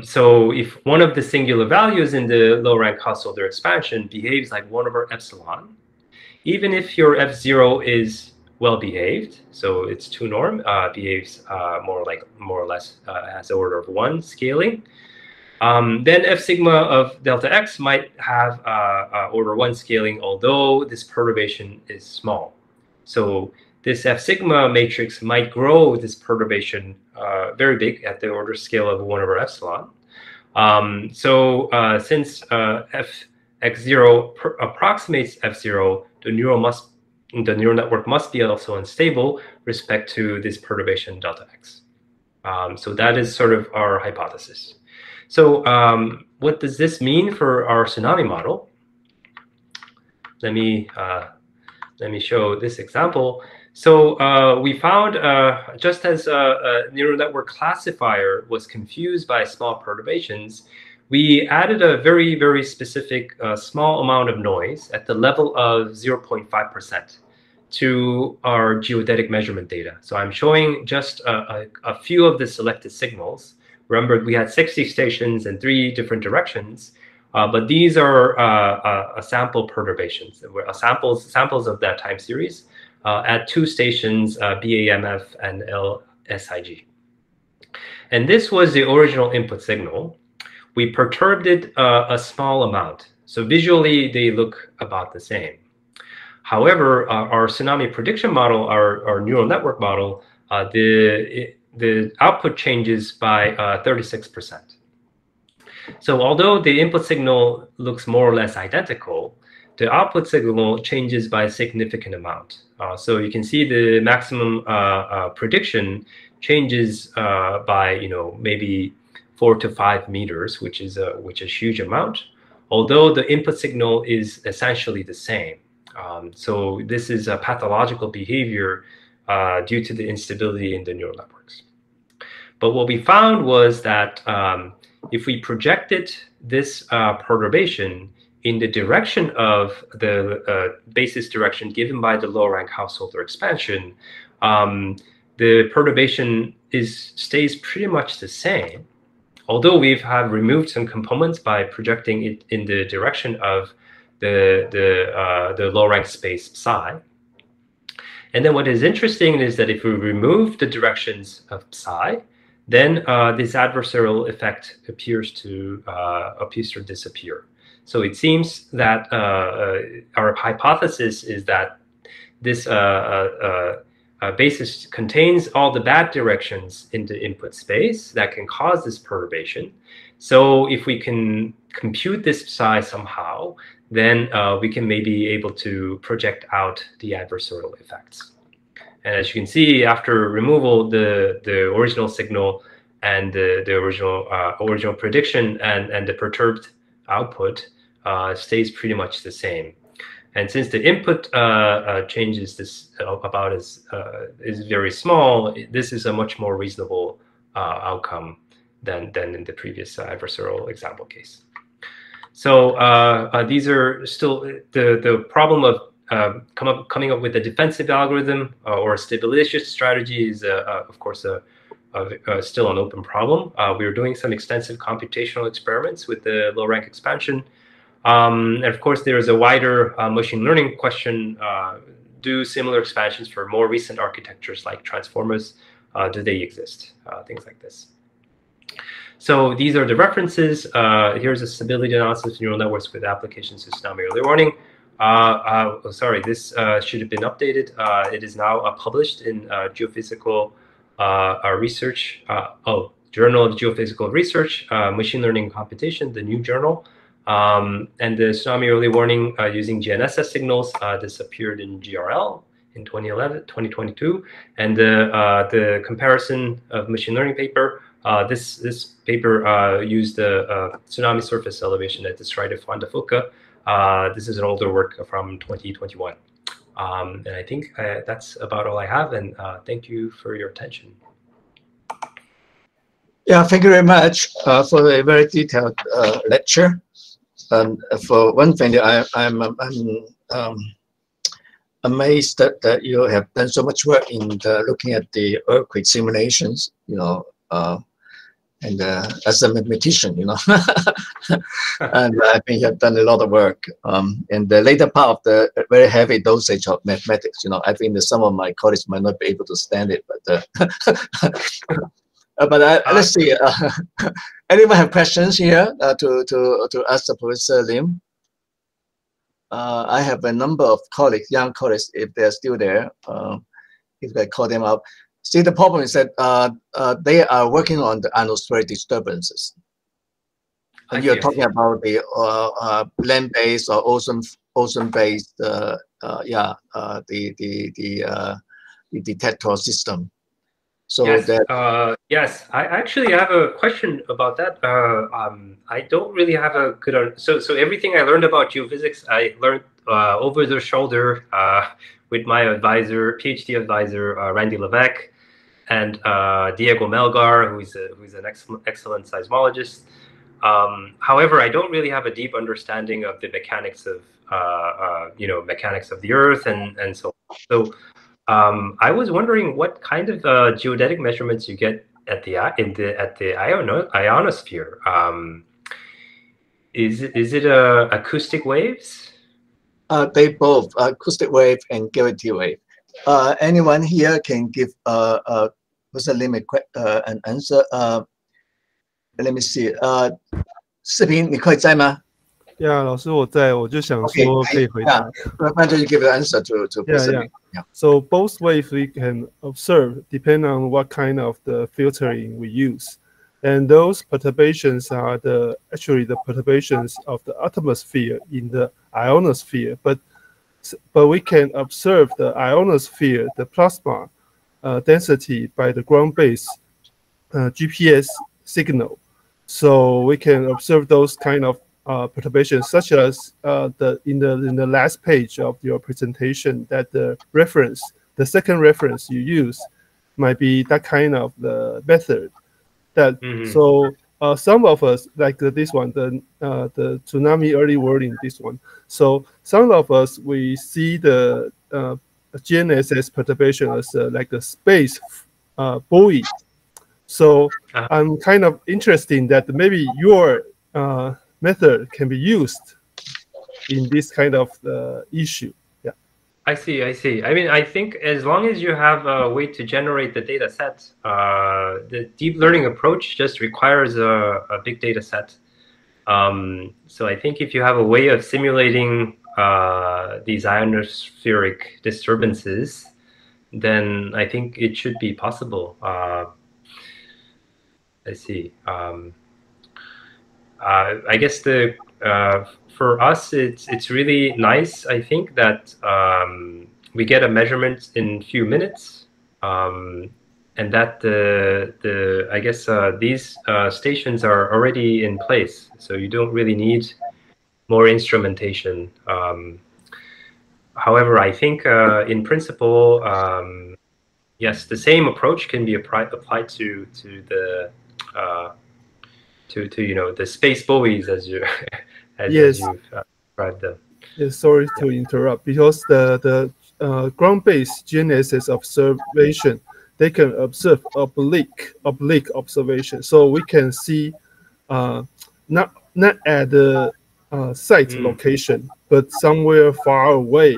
So if one of the singular values in the low-rank Hausdorff expansion behaves like 1 over epsilon, even if your f0 is well behaved. So its 2 norm behaves more or less has the order of 1 scaling. Then F sigma of delta x might have order 1 scaling, although this perturbation is small. So this F sigma matrix might grow this perturbation very big at the order scale of 1 over epsilon. Since Fx0 approximates F0, the neural network must be also unstable with respect to this perturbation delta x. So that is sort of our hypothesis. So what does this mean for our tsunami model? Let me show this example. So we found just as a neural network classifier was confused by small perturbations, we added a very, very specific small amount of noise at the level of 0.5% to our geodetic measurement data. So I'm showing just a few of the selected signals. Remember, we had 60 stations in 3 different directions. But these are sample perturbations, samples of that time series at 2 stations, BAMF and LSIG. And this was the original input signal. We perturbed it a small amount. So visually, they look about the same. However, our tsunami prediction model, our neural network model, the output changes by 36%. So although the input signal looks more or less identical, the output signal changes by a significant amount. So you can see the maximum prediction changes by maybe 4 to 5 meters, which is a huge amount, although the input signal is essentially the same. So this is a pathological behavior due to the instability in the neural networks. But what we found was that if we projected this perturbation in the direction of the basis direction given by the low rank Householder expansion, the perturbation stays pretty much the same, although we have removed some components by projecting it in the direction of the low rank space psi. And then what is interesting is that if we remove the directions of psi, then this adversarial effect appears to disappear. So it seems that our hypothesis is that this basis contains all the bad directions in the input space that can cause this perturbation. So if we can compute this psi somehow, then we can maybe able to project out the adversarial effects. And as you can see, after removal, the original signal and the original prediction and the perturbed output stays pretty much the same. And since the input changes this about is very small, this is a much more reasonable outcome than in the previous adversarial example case. So these are still the problem of coming up with a defensive algorithm or a stabilization strategy is, of course, still an open problem. We were doing some extensive computational experiments with the low-rank expansion. And of course, there is a wider machine learning question. Do similar expansions for more recent architectures like transformers, do they exist? Things like this. So these are the references. Here's a stability analysis of neural networks with applications to tsunami early warning. Sorry, this should have been updated. It is now published in Geophysical Research, Journal of Geophysical Research, Machine Learning Computation, the new journal. And the tsunami early warning using GNSS signals, this appeared in GRL in 2022. And the comparison of machine learning paper, this paper used the tsunami surface elevation at the Strait of Juan de Fuca. This is an older work from 2021. And I think that's about all I have. And thank you for your attention. Yeah, thank you very much for a very detailed lecture. And for one thing, I'm amazed that you have done so much work in looking at the earthquake simulations. and as a mathematician, and I think you have done a lot of work. In the later part of the very heavy dosage of mathematics, I think that some of my colleagues might not be able to stand it, but let's see. Anyone have questions here to ask Professor Lim? I have a number of colleagues, young colleagues, if they're still there, if I call them up. See, the problem is that they are working on the ionospheric disturbances. And you're talking about the land-based or ocean-based, the detector system. So yes, yes, I actually have a question about that. I don't really have a good so everything I learned about geophysics, I learned over the shoulder with my advisor, PhD advisor, Randy Levesque, and Diego Melgar, who's an excellent seismologist. However, I don't really have a deep understanding of the mechanics of mechanics of the Earth and so on. So I was wondering what kind of geodetic measurements you get at the ionosphere. Is it acoustic waves? They both acoustic wave and gravity wave. Anyone here can give what's the limit an answer? Let me see. 视频你可以在吗？ Yeah, 老师我在，我就想说可以回答。那就 give the answer to yeah. So both waves we can observe depending on what kind of the filtering we use, and those perturbations are actually the perturbations of the atmosphere in the ionosphere. But we can observe the ionosphere, the plasma density by the ground-based GPS signal. So we can observe those kind of perturbations, such as in the last page of your presentation, that the second reference you use might be that kind of the method. That so some of us, like this one, the tsunami early warning, this one. So some of us, we see the GNSS perturbation as like a space buoy. So I'm kind of interested in that maybe your method can be used in this kind of issue. Yeah. I see. I mean, I think as long as you have a way to generate the data set, the deep learning approach just requires a big data set. So I think if you have a way of simulating these ionospheric disturbances, then I think it should be possible. I see. I guess for us, it's really nice. I think that we get a measurement in few minutes, and that I guess these stations are already in place, so you don't really need more instrumentation. However, I think in principle, yes, the same approach can be applied to the the space buoys as you as you've described them. Yes, sorry to interrupt, because the ground-based GNSS observation, they can observe oblique observation, so we can see not at the site location, but somewhere far away.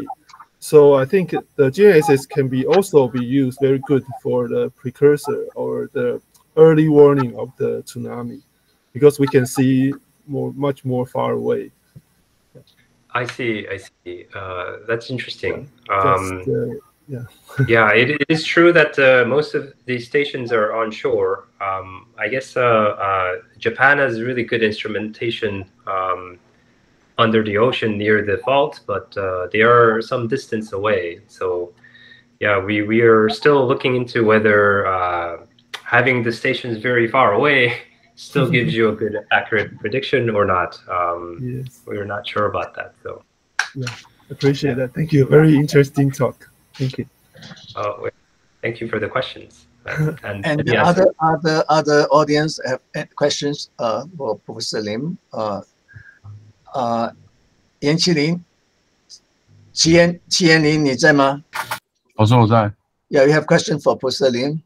So I think the GNSS can also be used very good for the precursor or the early warning of the tsunami, because we can see much more far away. I see. That's interesting. Yeah, it is true that most of these stations are onshore. I guess Japan has really good instrumentation under the ocean near the fault, but they are some distance away. So yeah, we are still looking into whether having the stations very far away still gives you a good accurate prediction or not. Yes. We're not sure about that. So yeah, appreciate that. Thank you. Very interesting talk. Thank you. Thank you for the questions. And the other audience have questions for Professor Lim. Yan Qilin, 齐彦霖，你在吗？老师，我在。Yeah, you have question for Professor Lim.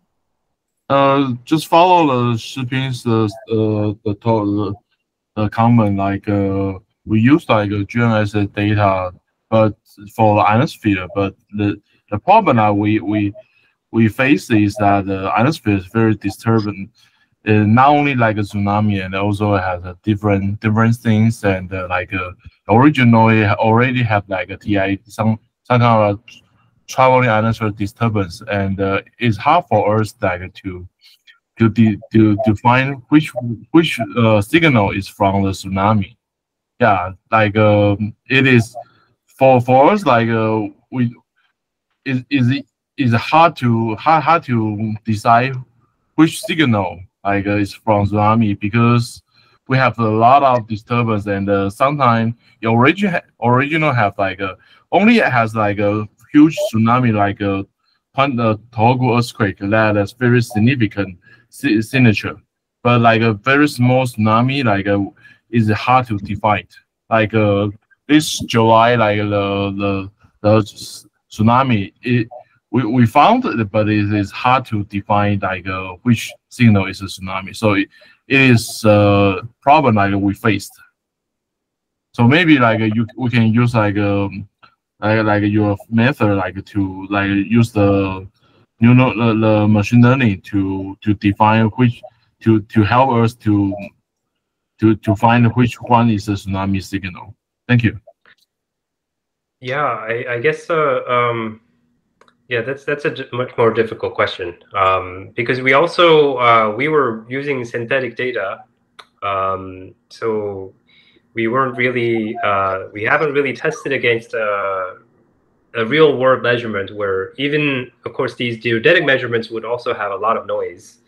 Just follow the Shiping's the comment, like we use like GNSS data, but for the ionosphere. But the problem that we face is that the ionosphere is very disturbing. Not only like a tsunami, and also has a different things, and like originally already have like a TI some kind of traveling ionosphere disturbance, and it's hard for us like to find which signal is from the tsunami. Yeah, like it is for us like we is hard to decide which signal like is from tsunami, because we have a lot of disturbance, and sometimes the original have like only it has like a huge tsunami, like a Tohoku earthquake that is very significant signature, but like a very small tsunami like is hard to define. Like this July, like the tsunami, we found it, but it is hard to define like which signal is a tsunami. So it is a problem like we faced. So maybe like we can use like your method like to like use the the machine learning to define which to help us to find which one is a tsunami signal. Thank you. Yeah, I guess yeah, that's a much more difficult question, because we also we were using synthetic data, so we weren't really we haven't really tested against a real world measurement, where even of course these geodetic measurements would also have a lot of noise.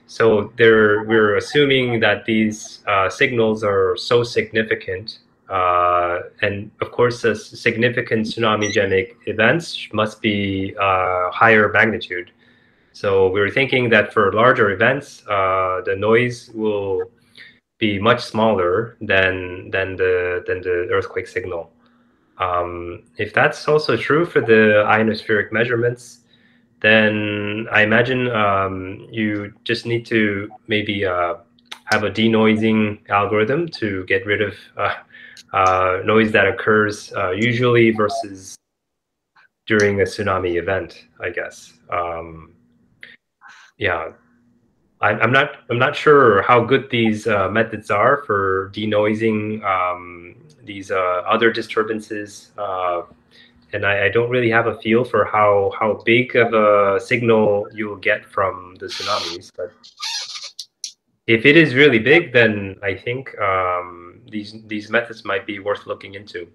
So we're assuming that these signals are so significant. And of course, the significant tsunami-genic events must be higher magnitude. So we were thinking that for larger events, the noise will be much smaller than the earthquake signal. If that's also true for the ionospheric measurements, then I imagine you just need to maybe have a denoising algorithm to get rid of noise that occurs usually versus during a tsunami event, I guess. Yeah, I'm not sure how good these methods are for denoising these other disturbances, and I don't really have a feel for how big of a signal you will get from the tsunamis. But if it is really big, then I think these methods might be worth looking into.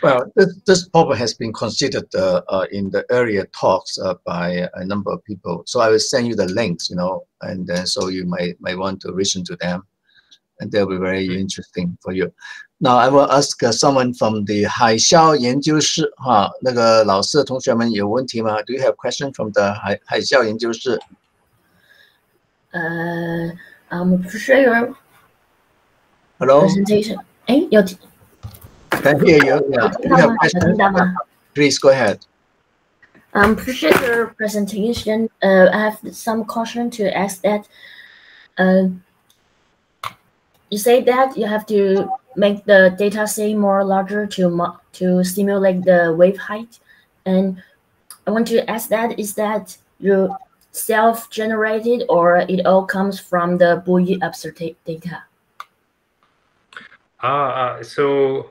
Well, this problem has been considered in the earlier talks by a number of people. So I will send you the links, and then so you might want to listen to them, and they'll be very interesting for you. Now I will ask someone from the 海啸研究室哈，那个老师同学们有问题吗 ？Do you have question from the 海啸研究室？ Appreciate your Hello. presentation. 哎，有 Can hear you. Yeah. Do you have question? Please go ahead. Appreciate your presentation. I have some question to ask that. You say that you have to make the data set more larger to simulate the wave height, and I want to ask that, is that you self-generated or it all comes from the buoy observed data? So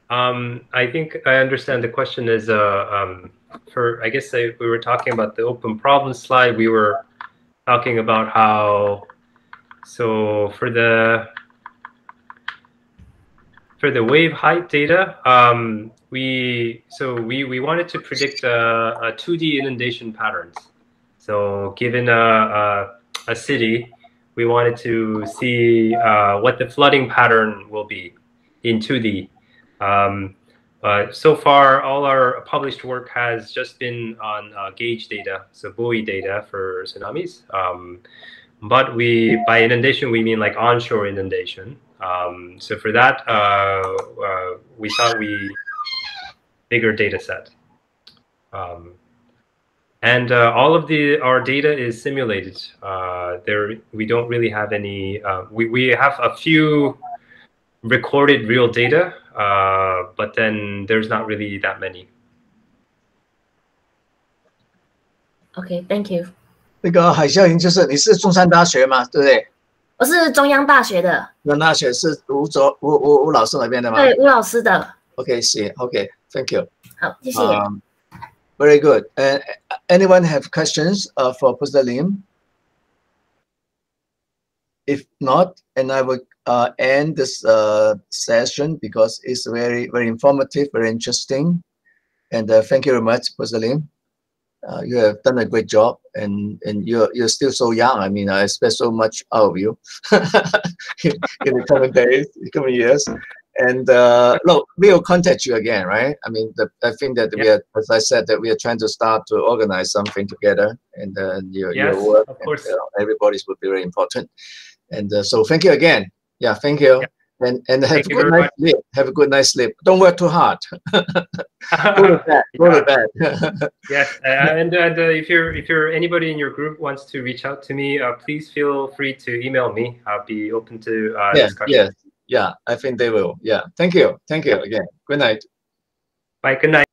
I think I understand the question is for, I guess we were talking about the open problem slide. We were talking about how, so for the wave height data, we wanted to predict a 2D inundation patterns. So given a city, we wanted to see what the flooding pattern will be in 2D. So far, all our published work has just been on gauge data, so buoy data for tsunamis. But by inundation, we mean like onshore inundation. So for that, we thought bigger data set. And all of our data is simulated. We don't really have any. We have a few recorded real data, but then there's not really that many. Okay, thank you. 那个海啸营就是你是中山大学嘛，对不对？我是中央大学的。中央大学是吴老师那边的吗？对，吴老师的。Okay, see. Okay, thank you. 好，谢谢。Very good. And anyone have questions for Professor Lim? If not, and I will end this session because it's very, very informative, very interesting. And thank you very much, Professor Lim. You have done a great job, and you're still so young. I mean, I expect so much out of you in the coming days, the coming years. And look, we will contact you again, right? I mean, I think that we are, as I said, that we are trying to start to organize something together, and your work, of course, and, everybody's would be very important. And so, thank you again. Yeah, thank you. Yeah. And have a good night's sleep. Have a good night's sleep. Don't work too hard. Go to bed. Go to bed. Yes, and if anybody in your group wants to reach out to me, please feel free to email me. I'll be open to discussion. Yeah, I think they will. Yeah, thank you again. Good night. Bye. Good night.